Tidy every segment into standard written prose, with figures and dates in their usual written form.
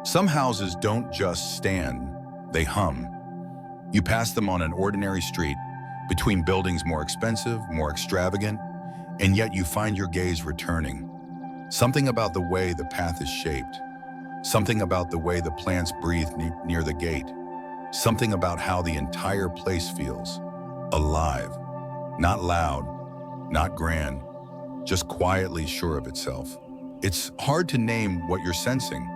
Some houses don't just stand, they hum. You pass them on an ordinary street, between buildings more expensive, more extravagant, and yet you find your gaze returning. Something about the way the path is shaped, something about the way the plants breathe near the gate, something about how the entire place feels alive, not loud, not grand, just quietly sure of itself. It's hard to name what you're sensing.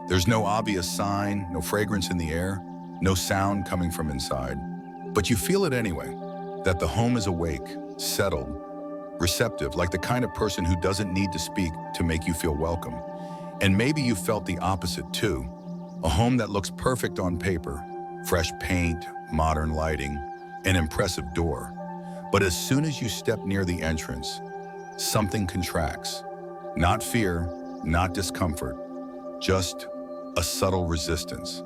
There's no obvious sign, no fragrance in the air, no sound coming from inside. But you feel it anyway, that the home is awake, settled, receptive, like the kind of person who doesn't need to speak to make you feel welcome. And maybe you felt the opposite too. A home that looks perfect on paper, fresh paint, modern lighting, an impressive door. But as soon as you step near the entrance, something contracts. Not fear, not discomfort, just a subtle resistance.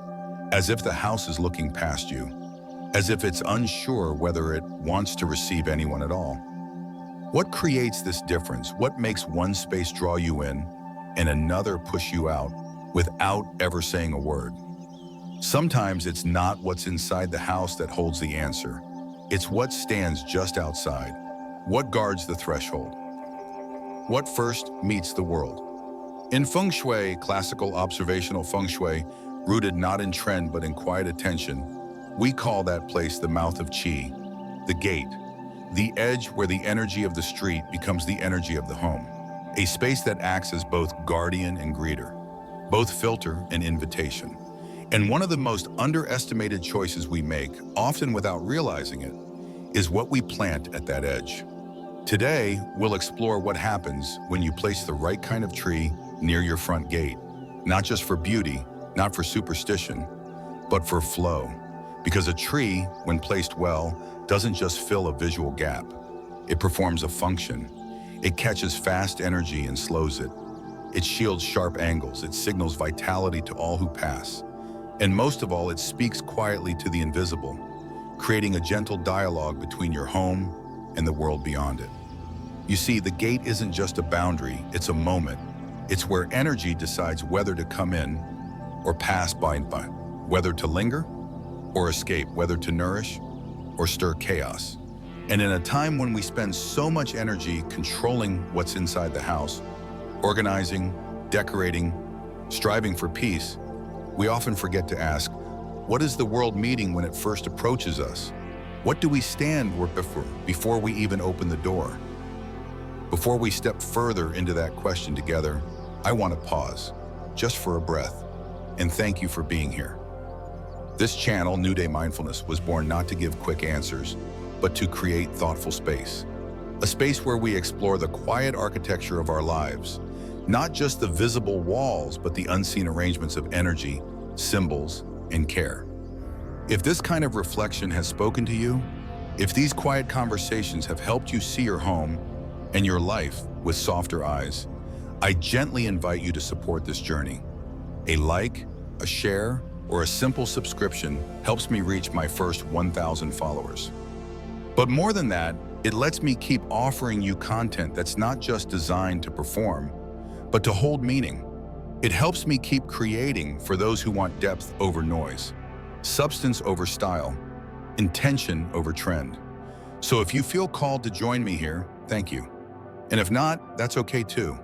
As if the house is looking past you, as if it's unsure whether it wants to receive anyone at all. What creates this difference? What makes one space draw you in and another push you out without ever saying a word? Sometimes it's not what's inside the house that holds the answer. It's what stands just outside. What guards the threshold? What first meets the world? In Feng Shui, classical observational Feng Shui, rooted not in trend but in quiet attention, we call that place the mouth of Qi, the gate, the edge where the energy of the street becomes the energy of the home, a space that acts as both guardian and greeter, both filter and invitation. And one of the most underestimated choices we make, often without realizing it, is what we plant at that edge. Today, we'll explore what happens when you place the right kind of tree near your front gate, not just for beauty, not for superstition, but for flow. Because a tree, when placed well, doesn't just fill a visual gap. It performs a function. It catches fast energy and slows it. It shields sharp angles. It signals vitality to all who pass. And most of all, it speaks quietly to the invisible, creating a gentle dialogue between your home and the world beyond it. You see, the gate isn't just a boundary, it's a moment. It's where energy decides whether to come in or pass by, whether to linger or escape, whether to nourish or stir chaos. And in a time when we spend so much energy controlling what's inside the house, organizing, decorating, striving for peace, we often forget to ask, what is the world meeting when it first approaches us? What do we stand before we even open the door? Before we step further into that question together, I want to pause, just for a breath, and thank you for being here. This channel, New Day Mindfulness, was born not to give quick answers, but to create thoughtful space. A space where we explore the quiet architecture of our lives, not just the visible walls, but the unseen arrangements of energy, symbols, and care. If this kind of reflection has spoken to you, if these quiet conversations have helped you see your home and your life with softer eyes, I gently invite you to support this journey. A like, a share, or a simple subscription helps me reach my first 1,000 followers. But more than that, it lets me keep offering you content that's not just designed to perform, but to hold meaning. It helps me keep creating for those who want depth over noise, substance over style, intention over trend. So if you feel called to join me here, thank you. And if not, that's okay too.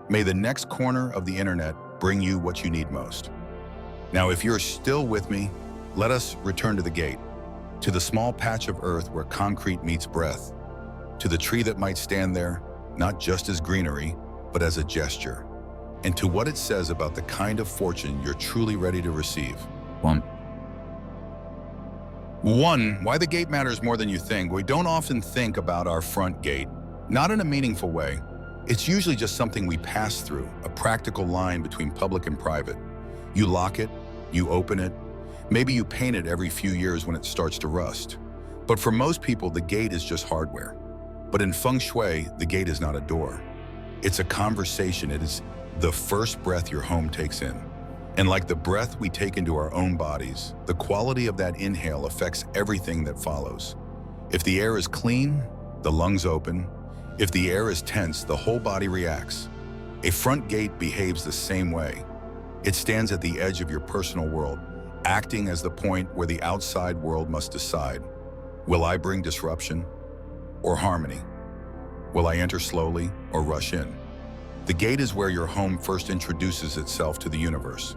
May the next corner of the internet bring you what you need most. Now, if you're still with me, let us return to the gate, to the small patch of earth where concrete meets breath, to the tree that might stand there, not just as greenery, but as a gesture, and to what it says about the kind of fortune you're truly ready to receive. One, why the gate matters more than you think. We don't often think about our front gate, not in a meaningful way. It's usually just something we pass through, a practical line between public and private. You lock it, you open it, maybe you paint it every few years when it starts to rust. But for most people, the gate is just hardware. But in Feng Shui, the gate is not a door. It's a conversation. It is the first breath your home takes in. And like the breath we take into our own bodies, the quality of that inhale affects everything that follows. If the air is clean, the lungs open. If the air is tense, the whole body reacts. A front gate behaves the same way. It stands at the edge of your personal world, acting as the point where the outside world must decide. Will I bring disruption or harmony? Will I enter slowly or rush in? The gate is where your home first introduces itself to the universe.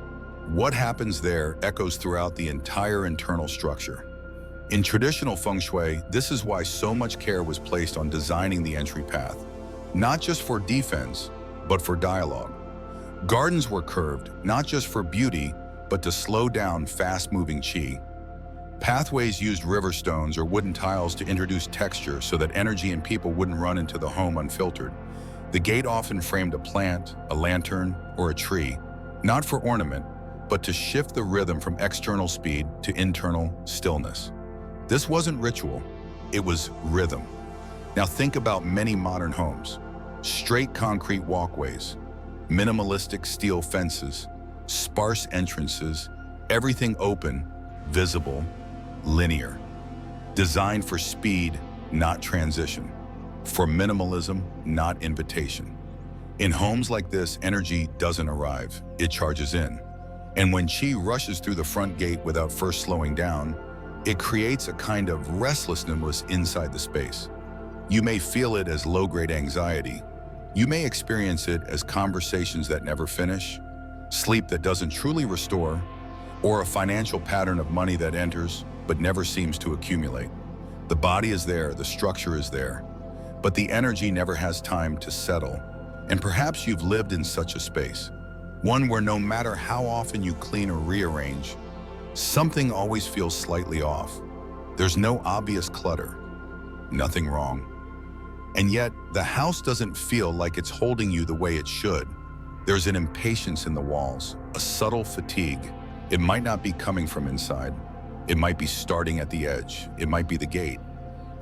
What happens there echoes throughout the entire internal structure. In traditional Feng Shui, this is why so much care was placed on designing the entry path, not just for defense, but for dialogue. Gardens were curved, not just for beauty, but to slow down fast-moving qi. Pathways used river stones or wooden tiles to introduce texture so that energy and people wouldn't run into the home unfiltered. The gate often framed a plant, a lantern, or a tree, not for ornament, but to shift the rhythm from external speed to internal stillness. This wasn't ritual, it was rhythm. Now think about many modern homes. Straight concrete walkways, minimalistic steel fences, sparse entrances, everything open, visible, linear. Designed for speed, not transition. For minimalism, not invitation. In homes like this, energy doesn't arrive, it charges in. And when qi rushes through the front gate without first slowing down, it creates a kind of restlessness inside the space. You may feel it as low-grade anxiety. You may experience it as conversations that never finish, sleep that doesn't truly restore, or a financial pattern of money that enters but never seems to accumulate. The body is there, the structure is there, but the energy never has time to settle. And perhaps you've lived in such a space, one where no matter how often you clean or rearrange, something always feels slightly off. There's no obvious clutter, nothing wrong. And yet, the house doesn't feel like it's holding you the way it should. There's an impatience in the walls, a subtle fatigue. It might not be coming from inside. It might be starting at the edge. It might be the gate.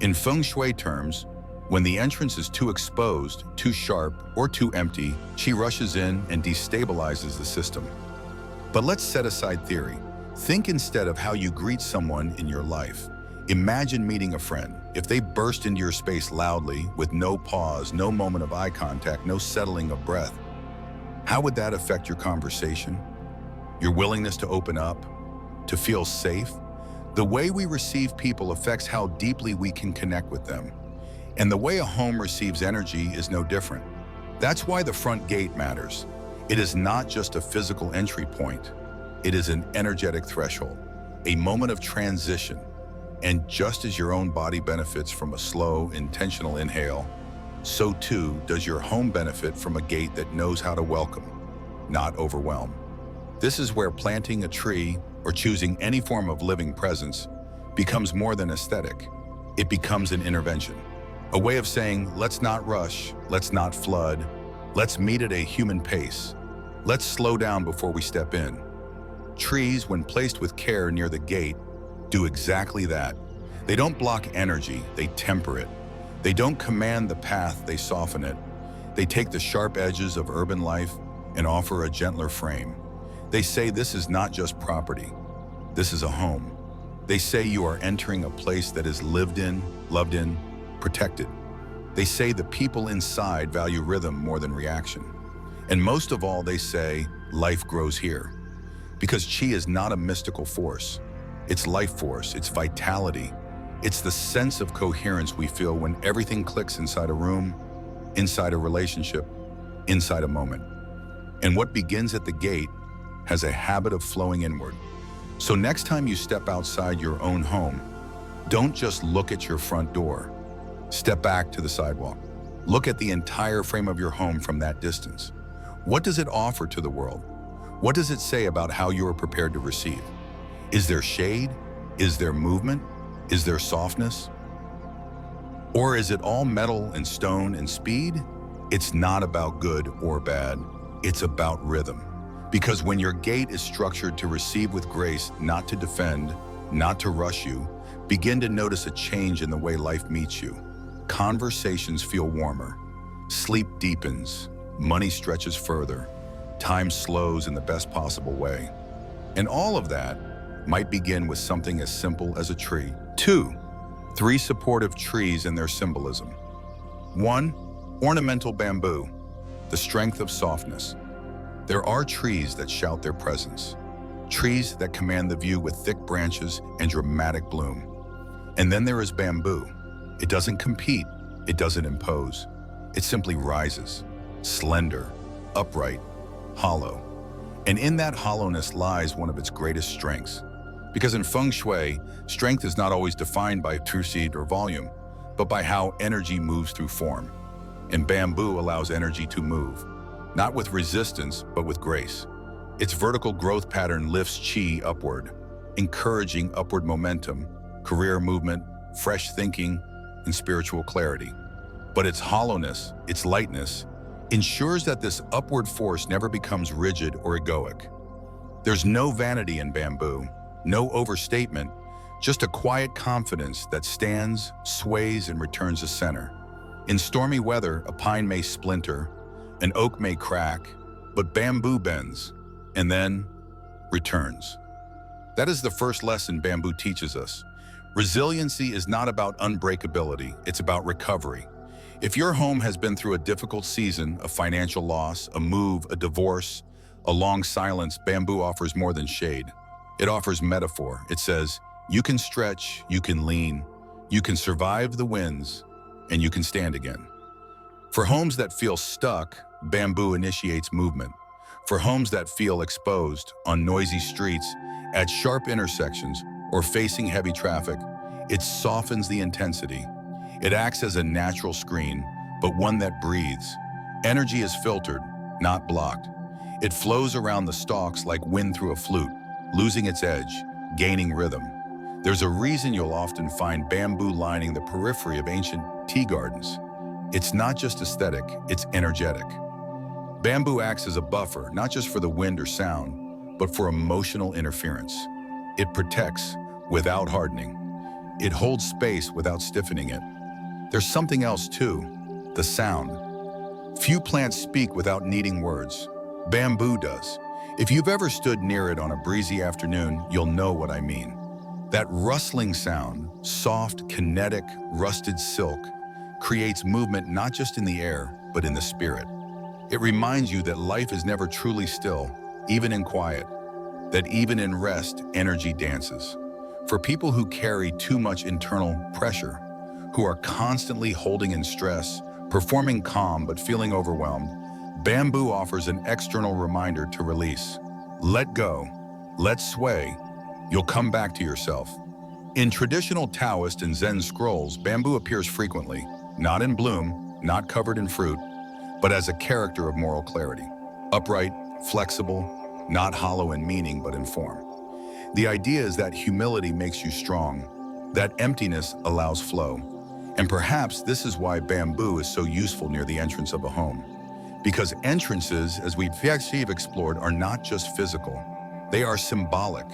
In Feng Shui terms, when the entrance is too exposed, too sharp, or too empty, qi rushes in and destabilizes the system. But let's set aside theory. Think instead of how you greet someone in your life. Imagine meeting a friend. If they burst into your space loudly, with no pause, no moment of eye contact, no settling of breath, how would that affect your conversation? Your willingness to open up, to feel safe? The way we receive people affects how deeply we can connect with them. And the way a home receives energy is no different. That's why the front gate matters. It is not just a physical entry point. It is an energetic threshold, a moment of transition. And just as your own body benefits from a slow, intentional inhale, so too does your home benefit from a gate that knows how to welcome, not overwhelm. This is where planting a tree or choosing any form of living presence becomes more than aesthetic. It becomes an intervention, a way of saying, let's not rush, let's not flood, let's meet at a human pace. Let's slow down before we step in. Trees, when placed with care near the gate, do exactly that. They don't block energy, they temper it. They don't command the path, they soften it. They take the sharp edges of urban life and offer a gentler frame. They say this is not just property, this is a home. They say you are entering a place that is lived in, loved in, protected. They say the people inside value rhythm more than reaction. And most of all, they say life grows here. Because qi is not a mystical force. It's life force, it's vitality. It's the sense of coherence we feel when everything clicks inside a room, inside a relationship, inside a moment. And what begins at the gate has a habit of flowing inward. So next time you step outside your own home, don't just look at your front door. Step back to the sidewalk. Look at the entire frame of your home from that distance. What does it offer to the world? What does it say about how you are prepared to receive? Is there shade? Is there movement? Is there softness? Or is it all metal and stone and speed? It's not about good or bad. It's about rhythm. Because when your gate is structured to receive with grace, not to defend, not to rush you, begin to notice a change in the way life meets you. Conversations feel warmer. Sleep deepens. Money stretches further. Time slows in the best possible way. And all of that might begin with something as simple as a tree. 2, 3 supportive trees and their symbolism. 1, ornamental bamboo, the strength of softness. There are trees that shout their presence, trees that command the view with thick branches and dramatic bloom. And then there is bamboo. It doesn't compete, it doesn't impose. It simply rises, slender, upright, hollow. And in that hollowness lies one of its greatest strengths. Because in Feng Shui, strength is not always defined by seed or volume, but by how energy moves through form. And bamboo allows energy to move, not with resistance, but with grace. Its vertical growth pattern lifts qi upward, encouraging upward momentum, career movement, fresh thinking, and spiritual clarity. But its hollowness, its lightness, ensures that this upward force never becomes rigid or egoic. There's no vanity in bamboo, no overstatement, just a quiet confidence that stands, sways, and returns to center. In stormy weather, a pine may splinter, an oak may crack, but bamboo bends, and then returns. That is the first lesson bamboo teaches us. Resiliency is not about unbreakability, it's about recovery. If your home has been through a difficult season, a financial loss, a move, a divorce, a long silence, bamboo offers more than shade. It offers metaphor. It says, you can stretch, you can lean, you can survive the winds, and you can stand again. For homes that feel stuck, bamboo initiates movement. For homes that feel exposed, on noisy streets, at sharp intersections, or facing heavy traffic, it softens the intensity. It acts as a natural screen, but one that breathes. Energy is filtered, not blocked. It flows around the stalks like wind through a flute, losing its edge, gaining rhythm. There's a reason you'll often find bamboo lining the periphery of ancient tea gardens. It's not just aesthetic, it's energetic. Bamboo acts as a buffer, not just for the wind or sound, but for emotional interference. It protects without hardening. It holds space without stiffening it. There's something else too, the sound. Few plants speak without needing words. Bamboo does. If you've ever stood near it on a breezy afternoon, you'll know what I mean. That rustling sound, soft, kinetic, rusted silk, creates movement not just in the air, but in the spirit. It reminds you that life is never truly still, even in quiet, that even in rest, energy dances. For people who carry too much internal pressure, who are constantly holding in stress, performing calm but feeling overwhelmed, bamboo offers an external reminder to release. Let go, let sway, you'll come back to yourself. In traditional Taoist and Zen scrolls, bamboo appears frequently, not in bloom, not covered in fruit, but as a character of moral clarity. Upright, flexible, not hollow in meaning but in form. The idea is that humility makes you strong, that emptiness allows flow. And perhaps this is why bamboo is so useful near the entrance of a home. Because entrances, as we've explored, are not just physical. They are symbolic.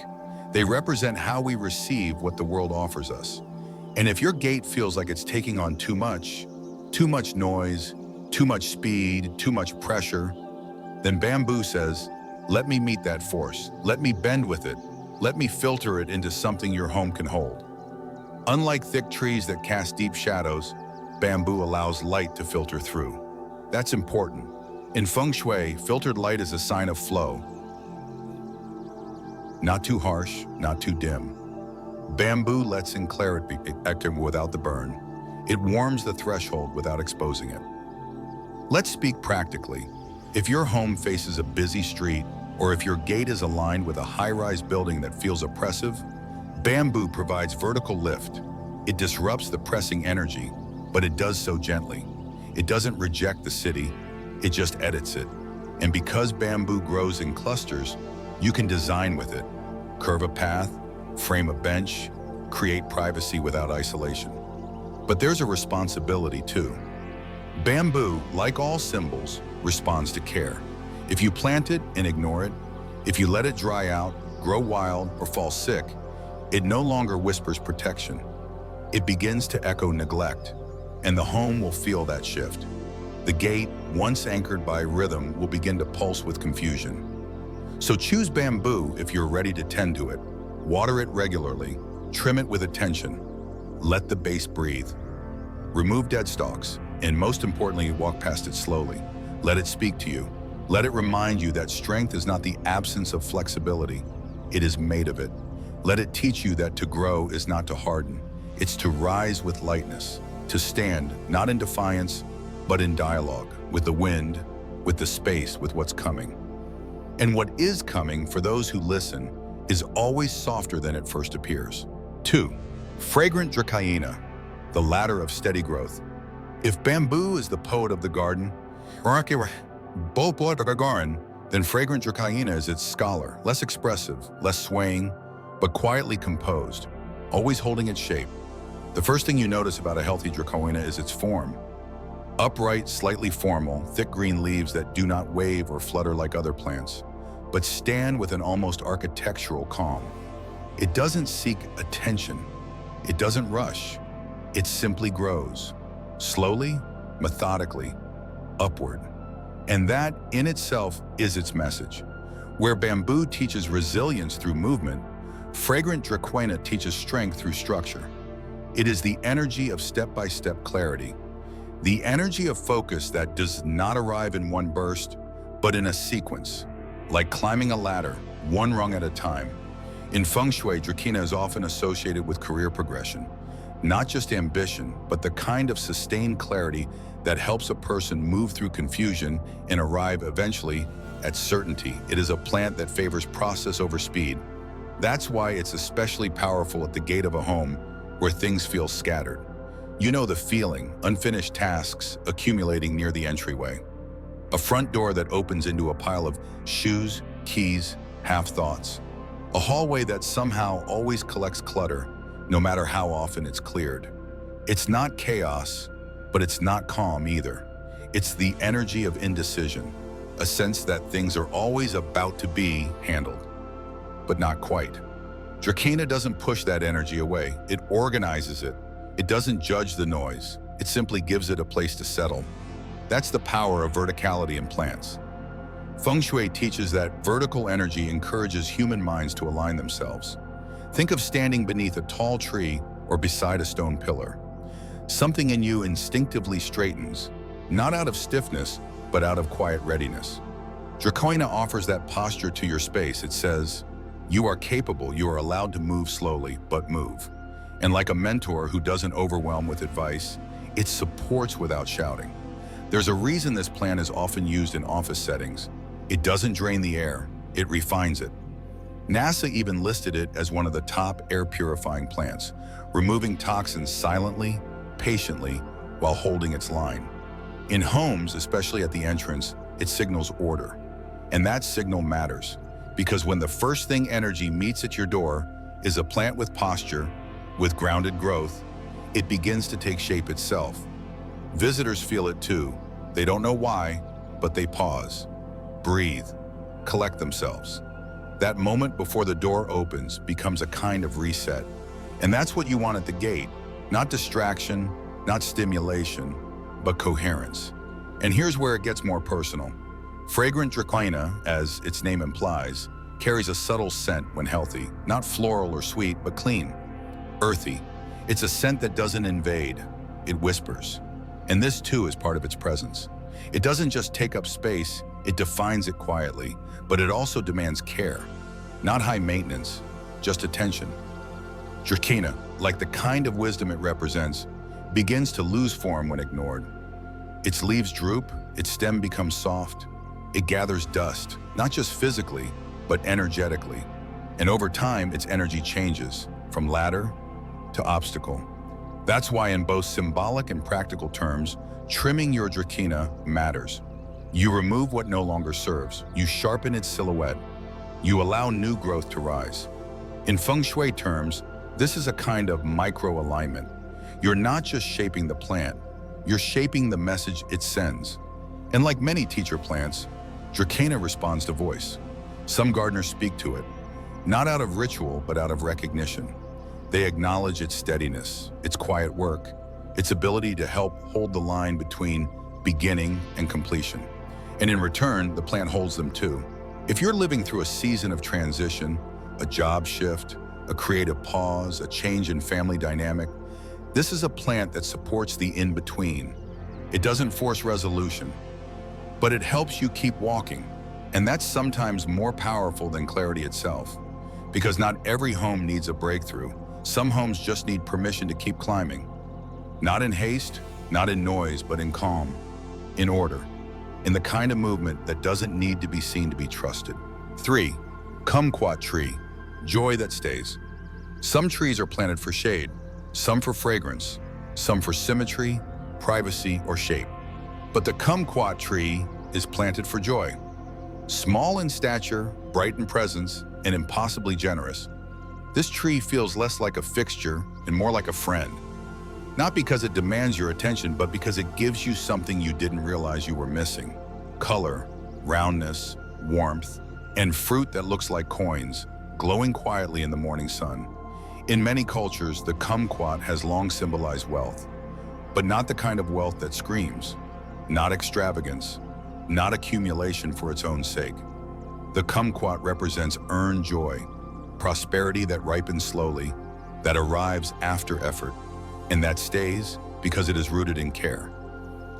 They represent how we receive what the world offers us. And if your gate feels like it's taking on too much noise, too much speed, too much pressure, then bamboo says, let me meet that force. Let me bend with it. Let me filter it into something your home can hold. Unlike thick trees that cast deep shadows, bamboo allows light to filter through. That's important. In Feng Shui, filtered light is a sign of flow. Not too harsh, not too dim. Bamboo lets in clarity without the burn. It warms the threshold without exposing it. Let's speak practically. If your home faces a busy street, or if your gate is aligned with a high-rise building that feels oppressive, bamboo provides vertical lift. It disrupts the pressing energy, but it does so gently. It doesn't reject the city, it just edits it. And because bamboo grows in clusters, you can design with it. Curve a path, frame a bench, create privacy without isolation. But there's a responsibility too. Bamboo, like all symbols, responds to care. If you plant it and ignore it, if you let it dry out, grow wild, or fall sick, it no longer whispers protection. It begins to echo neglect, and the home will feel that shift. The gate, once anchored by rhythm, will begin to pulse with confusion. So choose bamboo if you're ready to tend to it. Water it regularly, trim it with attention. Let the base breathe. Remove dead stalks, and most importantly, walk past it slowly. Let it speak to you. Let it remind you that strength is not the absence of flexibility, it is made of it. Let it teach you that to grow is not to harden, it's to rise with lightness, to stand not in defiance, but in dialogue with the wind, with the space, with what's coming. And what is coming, for those who listen, is always softer than it first appears. 2. Fragrant dracaena, the ladder of steady growth. If bamboo is the poet of the garden, then fragrant dracaena is its scholar, less expressive, less swaying, but quietly composed, always holding its shape. The first thing you notice about a healthy dracaena is its form. Upright, slightly formal, thick green leaves that do not wave or flutter like other plants, but stand with an almost architectural calm. It doesn't seek attention. It doesn't rush. It simply grows, slowly, methodically, upward. And that, in itself, is its message. Where bamboo teaches resilience through movement, fragrant dracaena teaches strength through structure. It is the energy of step-by-step clarity, the energy of focus that does not arrive in one burst, but in a sequence, like climbing a ladder, one rung at a time. In Feng Shui, dracaena is often associated with career progression, not just ambition, but the kind of sustained clarity that helps a person move through confusion and arrive eventually at certainty. It is a plant that favors process over speed. That's why it's especially powerful at the gate of a home where things feel scattered. You know the feeling, unfinished tasks accumulating near the entryway. A front door that opens into a pile of shoes, keys, half-thoughts. A hallway that somehow always collects clutter, no matter how often it's cleared. It's not chaos, but it's not calm either. It's the energy of indecision, a sense that things are always about to be handled, but not quite. Dracaena doesn't push that energy away, it organizes it. It doesn't judge the noise, it simply gives it a place to settle. That's the power of verticality in plants. Feng Shui teaches that vertical energy encourages human minds to align themselves. Think of standing beneath a tall tree or beside a stone pillar. Something in you instinctively straightens, not out of stiffness, but out of quiet readiness. Dracaena offers that posture to your space. It says, you are capable, you are allowed to move slowly, but move. And like a mentor who doesn't overwhelm with advice, it supports without shouting. There's a reason this plant is often used in office settings. It doesn't drain the air, it refines it. NASA even listed it as one of the top air purifying plants, removing toxins silently, patiently, while holding its line. In homes, especially at the entrance, it signals order. And that signal matters, because when the first thing energy meets at your door is a plant with posture, with grounded growth, it begins to take shape itself. Visitors feel it too. They don't know why, but they pause, breathe, collect themselves. That moment before the door opens becomes a kind of reset. And that's what you want at the gate. Not distraction, not stimulation, but coherence. And here's where it gets more personal. Fragrant dracaena, as its name implies, carries a subtle scent when healthy, not floral or sweet, but clean, earthy. It's a scent that doesn't invade, it whispers. And this too is part of its presence. It doesn't just take up space, it defines it quietly, but it also demands care. Not high maintenance, just attention. Dracaena, like the kind of wisdom it represents, begins to lose form when ignored. Its leaves droop, its stem becomes soft. It gathers dust, not just physically, but energetically. And over time, its energy changes, from ladder to obstacle. That's why in both symbolic and practical terms, trimming your dracaena matters. You remove what no longer serves. You sharpen its silhouette. You allow new growth to rise. In Feng Shui terms, this is a kind of micro-alignment. You're not just shaping the plant, you're shaping the message it sends. And like many teacher plants, dracaena responds to voice. Some gardeners speak to it, not out of ritual, but out of recognition. They acknowledge its steadiness, its quiet work, its ability to help hold the line between beginning and completion. And in return, the plant holds them too. If you're living through a season of transition, a job shift, a creative pause, a change in family dynamic, this is a plant that supports the in-between. It doesn't force resolution. but it helps you keep walking. And that's sometimes more powerful than clarity itself. Because not every home needs a breakthrough. Some homes just need permission to keep climbing. Not in haste, not in noise, but in calm, in order, in the kind of movement that doesn't need to be seen to be trusted. 3. Kumquat tree, joy that stays. Some trees are planted for shade, some for fragrance, some for symmetry, privacy, or shape. But the kumquat tree is planted for joy. Small in stature, bright in presence, and impossibly generous. This tree feels less like a fixture and more like a friend. Not because it demands your attention, but because it gives you something you didn't realize you were missing. Color, roundness, warmth, and fruit that looks like coins, glowing quietly in the morning sun. In many cultures, the kumquat has long symbolized wealth, but not the kind of wealth that screams, not extravagance, not accumulation for its own sake. The kumquat represents earned joy, prosperity that ripens slowly, that arrives after effort, and that stays because it is rooted in care.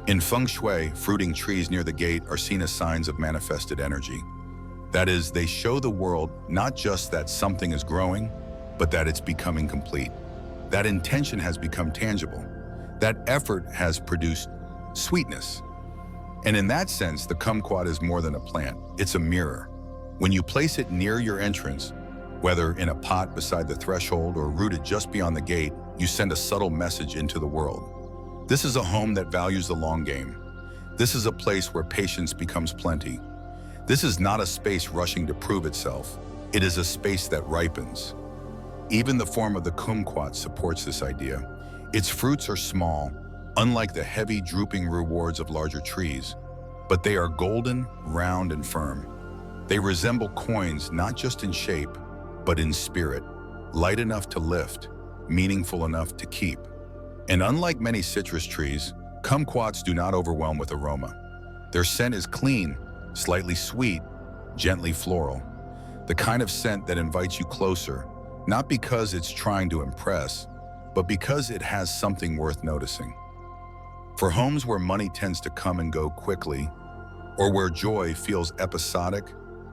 In Feng Shui, fruiting trees near the gate are seen as signs of manifested energy. That is, they show the world not just that something is growing, but that it's becoming complete. That intention has become tangible. That effort has produced sweetness. And in that sense, the kumquat is more than a plant, it's a mirror. When you place it near your entrance, whether in a pot beside the threshold or rooted just beyond the gate, you send a subtle message into the world. This is a home that values the long game. This is a place where patience becomes plenty. This is not a space rushing to prove itself. It is a space that ripens. Even the form of the kumquat supports this idea. Its fruits are small, unlike the heavy, drooping rewards of larger trees, but they are golden, round, and firm. They resemble coins not just in shape, but in spirit, light enough to lift, meaningful enough to keep. And unlike many citrus trees, kumquats do not overwhelm with aroma. Their scent is clean, slightly sweet, gently floral. The kind of scent that invites you closer, not because it's trying to impress, but because it has something worth noticing. For homes where money tends to come and go quickly, or where joy feels episodic,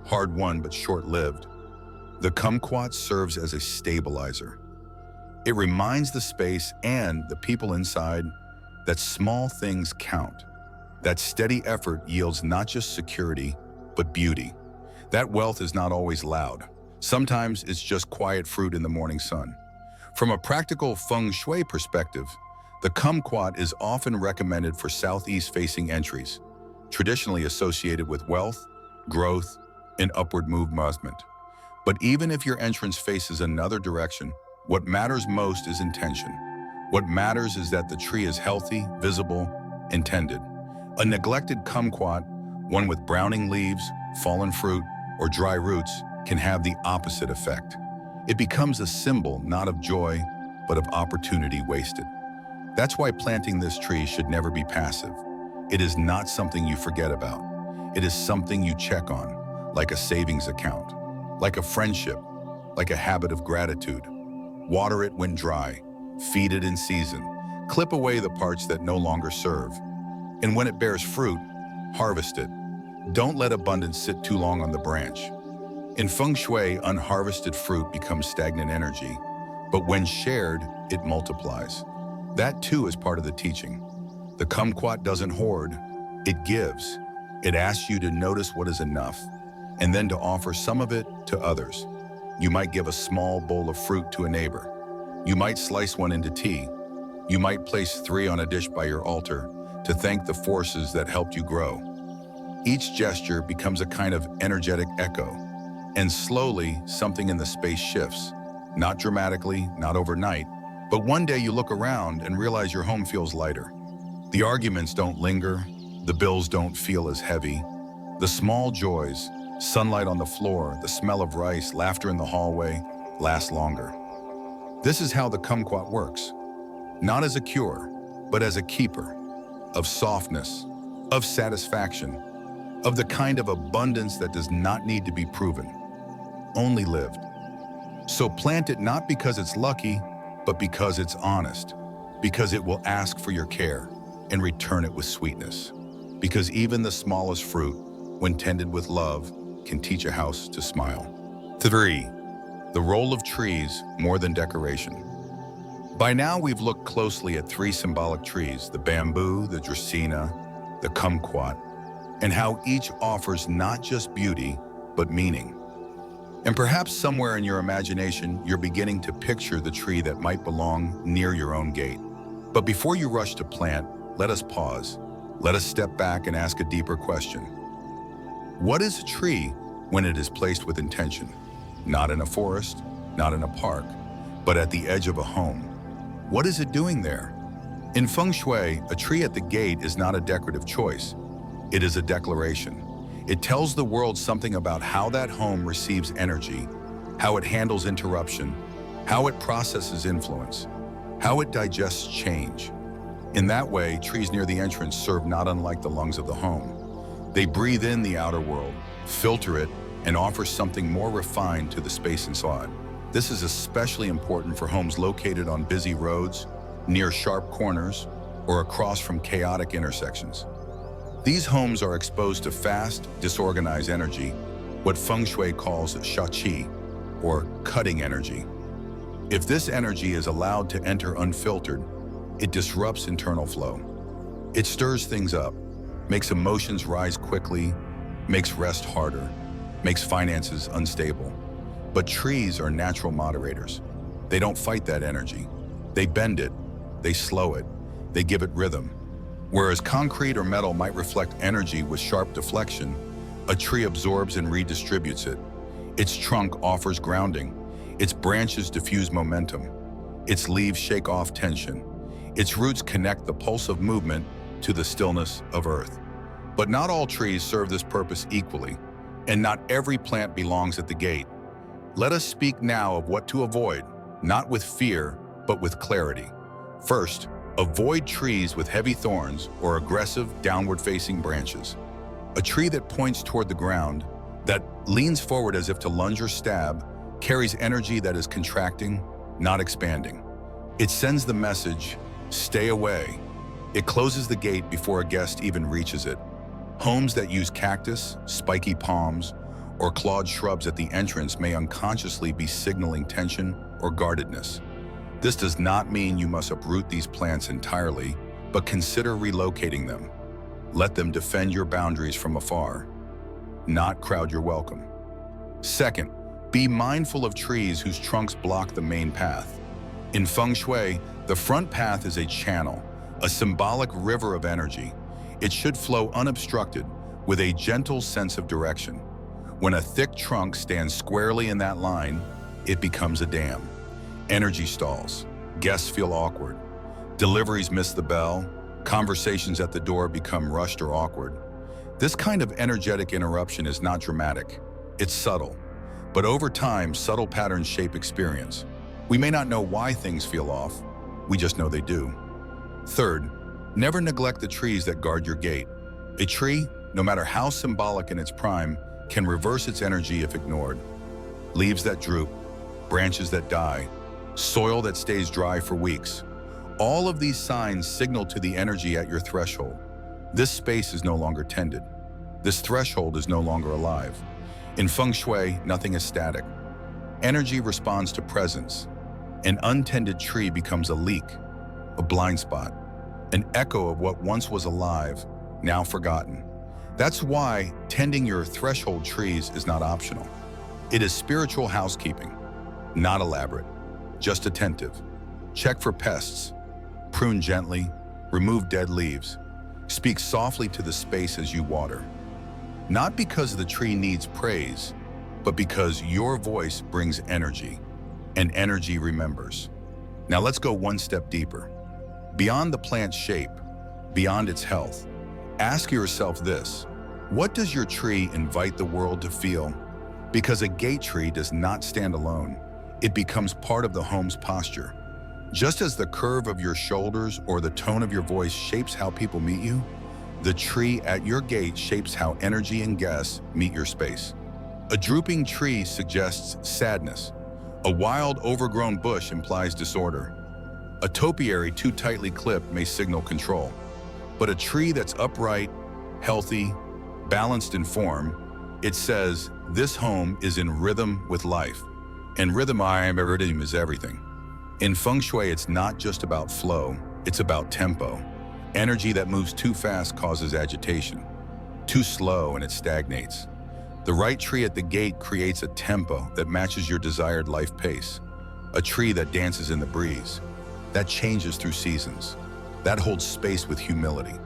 hard-won but short-lived, the kumquat serves as a stabilizer. It reminds the space and the people inside that small things count. That steady effort yields not just security, but beauty. That wealth is not always loud. Sometimes it's just quiet fruit in the morning sun. From a practical Feng Shui perspective, the kumquat is often recommended for southeast-facing entries, traditionally associated with wealth, growth, and upward movement. But even if your entrance faces another direction, what matters most is intention. What matters is that the tree is healthy, visible, and tended. A neglected kumquat, one with browning leaves, fallen fruit, or dry roots, can have the opposite effect. It becomes a symbol not of joy, but of opportunity wasted. That's why planting this tree should never be passive. It is not something you forget about. It is something you check on, like a savings account, like a friendship, like a habit of gratitude. Water it when dry, feed it in season, clip away the parts that no longer serve. And when it bears fruit, harvest it. Don't let abundance sit too long on the branch. In Feng Shui, unharvested fruit becomes stagnant energy, but when shared, it multiplies. That too is part of the teaching. The kumquat doesn't hoard, it gives. It asks you to notice what is enough, and then to offer some of it to others. You might give a small bowl of fruit to a neighbor. You might slice one into tea. You might place 3 on a dish by your altar to thank the forces that helped you grow. Each gesture becomes a kind of energetic echo, and slowly something in the space shifts. Not dramatically, not overnight, but one day you look around and realize your home feels lighter. The arguments don't linger, the bills don't feel as heavy. The small joys, sunlight on the floor, the smell of rice, laughter in the hallway, last longer. This is how the kumquat works. Not as a cure, but as a keeper of softness, of satisfaction, of the kind of abundance that does not need to be proven, only lived. So plant it not because it's lucky, but because it's honest, because it will ask for your care and return it with sweetness. because even the smallest fruit, when tended with love, can teach a house to smile. 3. The role of trees more than decoration. By now, we've looked closely at 3 symbolic trees, the bamboo, the dracaena, the kumquat, and how each offers not just beauty, but meaning. And perhaps somewhere in your imagination, you're beginning to picture the tree that might belong near your own gate. But before you rush to plant, let us pause. Let us step back and ask a deeper question. What is a tree when it is placed with intention? Not in a forest, not in a park, but at the edge of a home. What is it doing there? In Feng Shui, a tree at the gate is not a decorative choice. It is a declaration. It tells the world something about how that home receives energy, how it handles interruption, how it processes influence, how it digests change. In that way, trees near the entrance serve not unlike the lungs of the home. They breathe in the outer world, filter it, and offer something more refined to the space inside. This is especially important for homes located on busy roads, near sharp corners, or across from chaotic intersections. These homes are exposed to fast, disorganized energy, what Feng Shui calls qi, or cutting energy. If this energy is allowed to enter unfiltered, it disrupts internal flow. It stirs things up, makes emotions rise quickly, makes rest harder, makes finances unstable. But trees are natural moderators. They don't fight that energy. They bend it, they slow it, they give it rhythm. Whereas concrete or metal might reflect energy with sharp deflection, a tree absorbs and redistributes it. Its trunk offers grounding. Its branches diffuse momentum. Its leaves shake off tension. Its roots connect the pulse of movement to the stillness of earth. But not all trees serve this purpose equally, and not every plant belongs at the gate. Let us speak now of what to avoid, not with fear, but with clarity. First, avoid trees with heavy thorns or aggressive, downward-facing branches. A tree that points toward the ground, that leans forward as if to lunge or stab, carries energy that is contracting, not expanding. It sends the message, stay away. It closes the gate before a guest even reaches it. Homes that use cactus, spiky palms, or clawed shrubs at the entrance may unconsciously be signaling tension or guardedness. This does not mean you must uproot these plants entirely, but consider relocating them. Let them defend your boundaries from afar, not crowd your welcome. Second, be mindful of trees whose trunks block the main path. In Feng Shui, the front path is a channel, a symbolic river of energy. It should flow unobstructed, with a gentle sense of direction. When a thick trunk stands squarely in that line, it becomes a dam. Energy stalls, guests feel awkward, deliveries miss the bell, conversations at the door become rushed or awkward. This kind of energetic interruption is not dramatic, it's subtle. But over time, subtle patterns shape experience. We may not know why things feel off, we just know they do. Third, never neglect the trees that guard your gate. A tree, no matter how symbolic in its prime, can reverse its energy if ignored. Leaves that droop, branches that die, soil that stays dry for weeks. All of these signs signal to the energy at your threshold. This space is no longer tended. This threshold is no longer alive. In Feng Shui, nothing is static. Energy responds to presence. An untended tree becomes a leak, a blind spot, an echo of what once was alive, now forgotten. That's why tending your threshold trees is not optional. It is spiritual housekeeping, not elaborate, just attentive. Check for pests, prune gently, remove dead leaves, speak softly to the space as you water. Not because the tree needs praise, but because your voice brings energy, and energy remembers. Now let's go one step deeper. Beyond the plant's shape, beyond its health, ask yourself this: what does your tree invite the world to feel? Because a gate tree does not stand alone. It becomes part of the home's posture. Just as the curve of your shoulders or the tone of your voice shapes how people meet you, the tree at your gate shapes how energy and guests meet your space. A drooping tree suggests sadness. A wild, overgrown bush implies disorder. A topiary too tightly clipped may signal control. But a tree that's upright, healthy, balanced in form, it says, this home is in rhythm with life. And rhythm is everything. In Feng Shui, it's not just about flow, it's about tempo. Energy that moves too fast causes agitation. Too slow and it stagnates. The right tree at the gate creates a tempo that matches your desired life pace. A tree that dances in the breeze, that changes through seasons, that holds space with humility.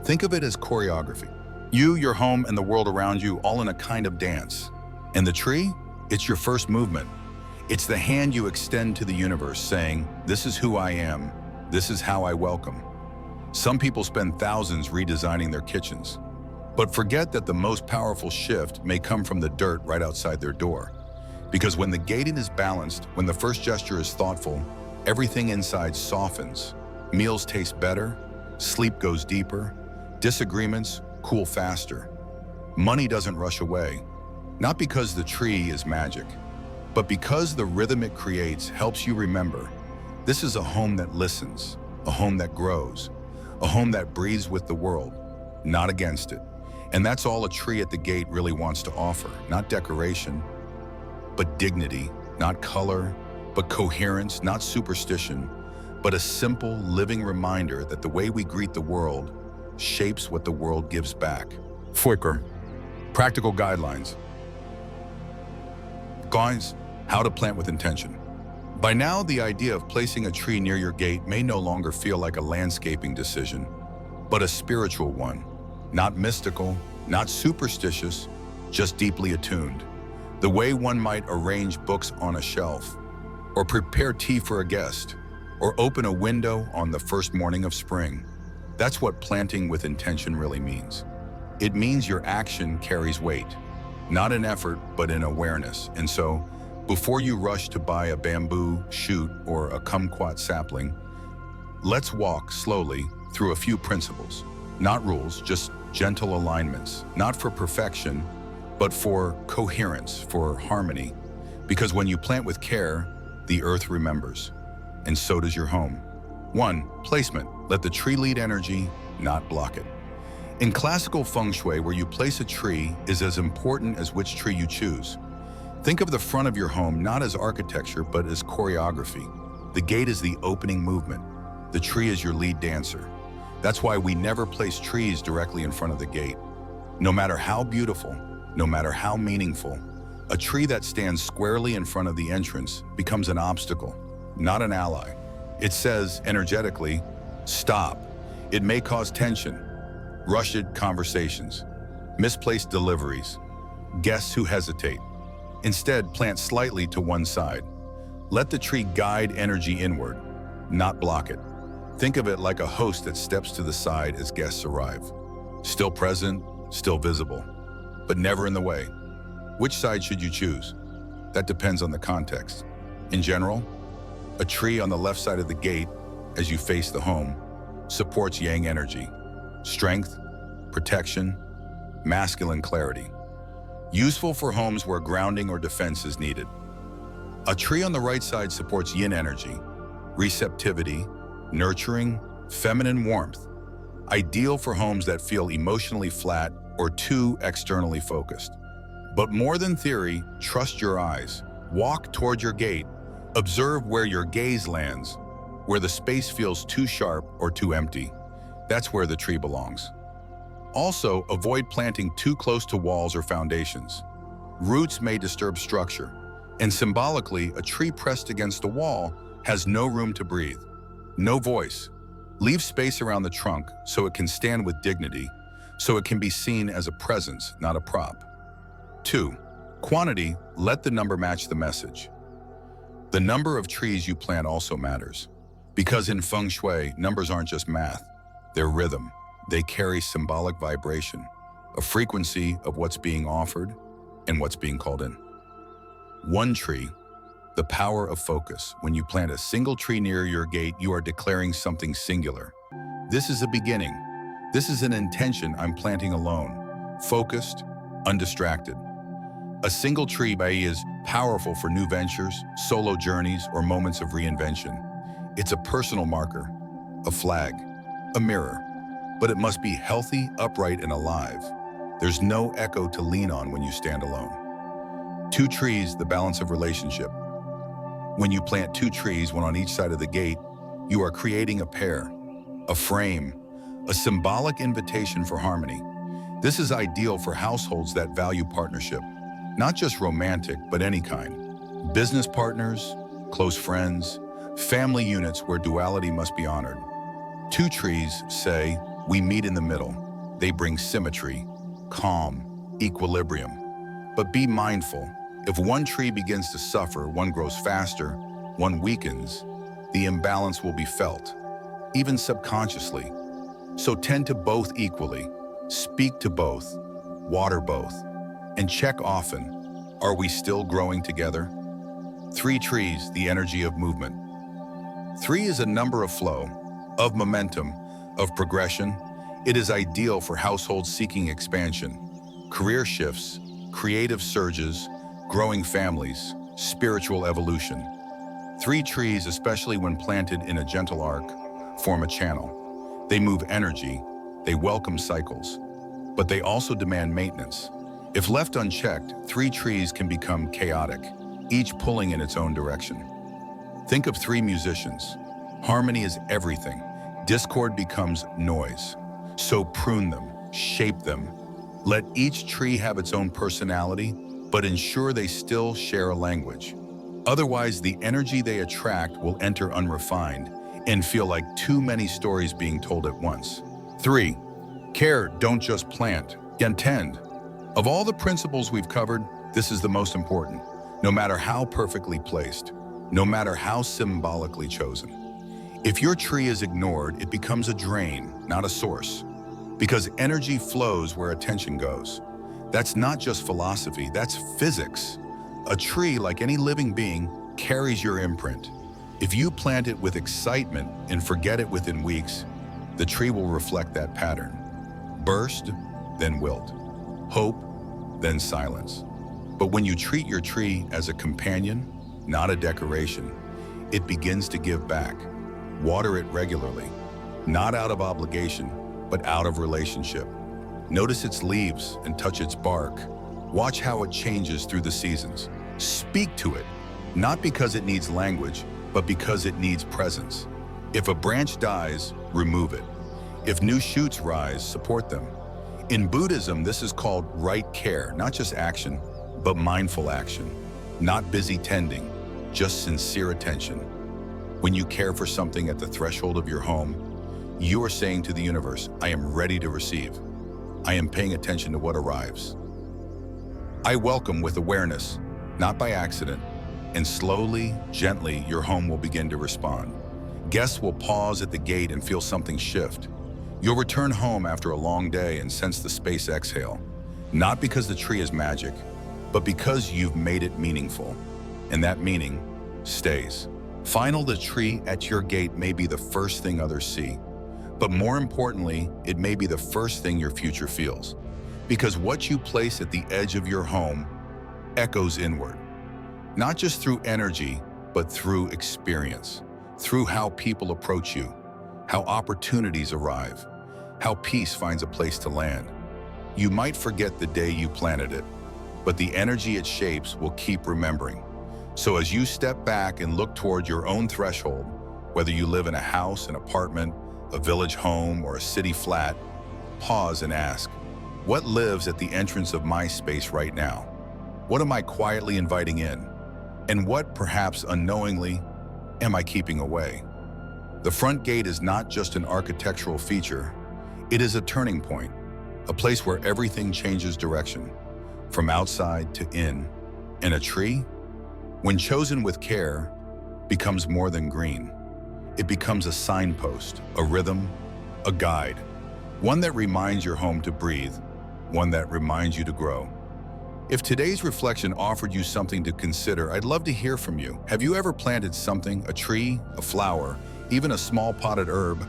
Think of it as choreography. You, your home, and the world around you all in a kind of dance. And the tree? It's your first movement. It's the hand you extend to the universe saying, this is who I am, this is how I welcome. Some people spend thousands redesigning their kitchens, but forget that the most powerful shift may come from the dirt right outside their door. Because when the gating is balanced, when the first gesture is thoughtful, everything inside softens. Meals taste better, sleep goes deeper, disagreements cool faster. Money doesn't rush away, not because the tree is magic, but because the rhythm it creates helps you remember, this is a home that listens, a home that grows, a home that breathes with the world, not against it. And that's all a tree at the gate really wants to offer, not decoration, but dignity, not color, but coherence, not superstition, but a simple living reminder that the way we greet the world shapes what the world gives back. Flicker. Practical guidelines. Guys, how to plant with intention. By now, the idea of placing a tree near your gate may no longer feel like a landscaping decision, but a spiritual one. Not mystical, not superstitious, just deeply attuned. The way one might arrange books on a shelf, or prepare tea for a guest, or open a window on the first morning of spring. That's what planting with intention really means. It means your action carries weight, not in effort, but in awareness. And so, before you rush to buy a bamboo shoot or a kumquat sapling, let's walk slowly through a few principles. Not rules, just gentle alignments. Not for perfection, but for coherence, for harmony. Because when you plant with care, the earth remembers, and so does your home. 1. Placement. Let the tree lead energy, not block it. In classical Feng Shui, where you place a tree is as important as which tree you choose. Think of the front of your home not as architecture, but as choreography. The gate is the opening movement. The tree is your lead dancer. That's why we never place trees directly in front of the gate. No matter how beautiful, no matter how meaningful, a tree that stands squarely in front of the entrance becomes an obstacle, not an ally. It says, energetically, stop. It may cause tension, rushed conversations, misplaced deliveries, guests who hesitate. Instead, plant slightly to one side. Let the tree guide energy inward, not block it. Think of it like a host that steps to the side as guests arrive. Still present, still visible, but never in the way. Which side should you choose? That depends on the context. In general, a tree on the left side of the gate, as you face the home, supports yang energy, strength, protection, masculine clarity. Useful for homes where grounding or defense is needed. A tree on the right side supports yin energy, receptivity, nurturing, feminine warmth. Ideal for homes that feel emotionally flat or too externally focused. But more than theory, trust your eyes. Walk toward your gate. Observe where your gaze lands, where the space feels too sharp or too empty. That's where the tree belongs. Also, avoid planting too close to walls or foundations. Roots may disturb structure, and symbolically, a tree pressed against a wall has no room to breathe, no voice. Leave space around the trunk so it can stand with dignity, so it can be seen as a presence, not a prop. 2. Quantity, let the number match the message. The number of trees you plant also matters. Because in Feng Shui, numbers aren't just math, they're rhythm. They carry symbolic vibration, a frequency of what's being offered and what's being called in. 1 tree, the power of focus. When you plant a single tree near your gate, you are declaring something singular. This is a beginning. This is an intention I'm planting alone, focused, undistracted. A single tree is powerful for new ventures, solo journeys, or moments of reinvention. It's a personal marker, a flag, a mirror. but it must be healthy, upright, and alive. There's no echo to lean on when you stand alone. Two trees, the balance of relationship. When you plant two trees, one on each side of the gate, you are creating a pair, a frame, a symbolic invitation for harmony. This is ideal for households that value partnership, not just romantic, but any kind. Business partners, close friends, family units where duality must be honored. Two trees say, we meet in the middle. They bring symmetry, calm, equilibrium. But be mindful, if one tree begins to suffer, one grows faster, one weakens, the imbalance will be felt, even subconsciously. So tend to both equally, speak to both, water both, and check often. Are we still growing together? Three trees, the energy of movement. Three is a number of flow, of momentum, of progression. It is ideal for households seeking expansion, career shifts, creative surges, growing families, spiritual evolution. Three trees, especially when planted in a gentle arc, form a channel. They move energy, they welcome cycles, but they also demand maintenance. If left unchecked, three trees can become chaotic, each pulling in its own direction. Think of three musicians. Harmony is everything. Discord becomes noise. So prune them, shape them. Let each tree have its own personality, but ensure they still share a language. Otherwise, the energy they attract will enter unrefined and feel like too many stories being told at once. 3. Care, don't just plant, tend. Of all the principles we've covered, this is the most important. No matter how perfectly placed, no matter how symbolically chosen. If your tree is ignored, it becomes a drain, not a source. Because energy flows where attention goes. That's not just philosophy, that's physics. A tree, like any living being, carries your imprint. If you plant it with excitement and forget it within weeks, the tree will reflect that pattern. Burst, then wilt. Hope, then silence. But when you treat your tree as a companion, not a decoration, it begins to give back. Water it regularly, not out of obligation, but out of relationship. Notice its leaves and touch its bark. Watch how it changes through the seasons. Speak to it, not because it needs language, but because it needs presence. If a branch dies, remove it. If new shoots rise, support them. In Buddhism, this is called right care, not just action, but mindful action. Not busy tending, just sincere attention. When you care for something at the threshold of your home, you are saying to the universe, I am ready to receive. I am paying attention to what arrives. I welcome with awareness, not by accident, and slowly, gently, your home will begin to respond. Guests will pause at the gate and feel something shift. You'll return home after a long day and sense the space exhale, not because the tree is magic, but because you've made it meaningful, and that meaning stays. Finally, the tree at your gate may be the first thing others see, but more importantly, it may be the first thing your future feels. Because what you place at the edge of your home echoes inward, not just through energy, but through experience, through how people approach you, how opportunities arrive, how peace finds a place to land. You might forget the day you planted it, but the energy it shapes will keep remembering. So as you step back and look toward your own threshold, whether you live in a house, an apartment, a village home, or a city flat, pause and ask, what lives at the entrance of my space right now? What am I quietly inviting in? And what, perhaps unknowingly, am I keeping away? The front gate is not just an architectural feature, it is a turning point, a place where everything changes direction, from outside to in. And a tree, when chosen with care, becomes more than green. It becomes a signpost, a rhythm, a guide, one that reminds your home to breathe, one that reminds you to grow. If today's reflection offered you something to consider, I'd love to hear from you. Have you ever planted something, a tree, a flower, even a small potted herb,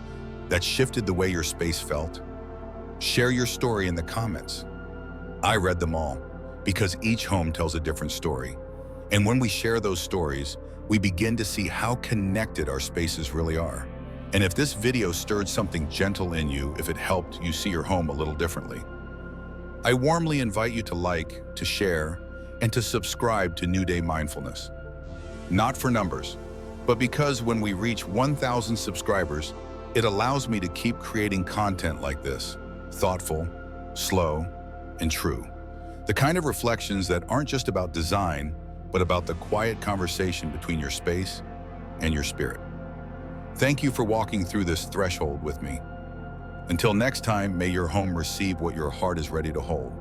that shifted the way your space felt? Share your story in the comments. I read them all, because each home tells a different story. And when we share those stories, we begin to see how connected our spaces really are. And if this video stirred something gentle in you, if it helped you see your home a little differently, I warmly invite you to like, to share, and to subscribe to New Day Mindfulness. Not for numbers, but because when we reach 1,000 subscribers, it allows me to keep creating content like this, thoughtful, slow, and true. The kind of reflections that aren't just about design, but about the quiet conversation between your space and your spirit. Thank you for walking through this threshold with me. Until next time, may your home receive what your heart is ready to hold.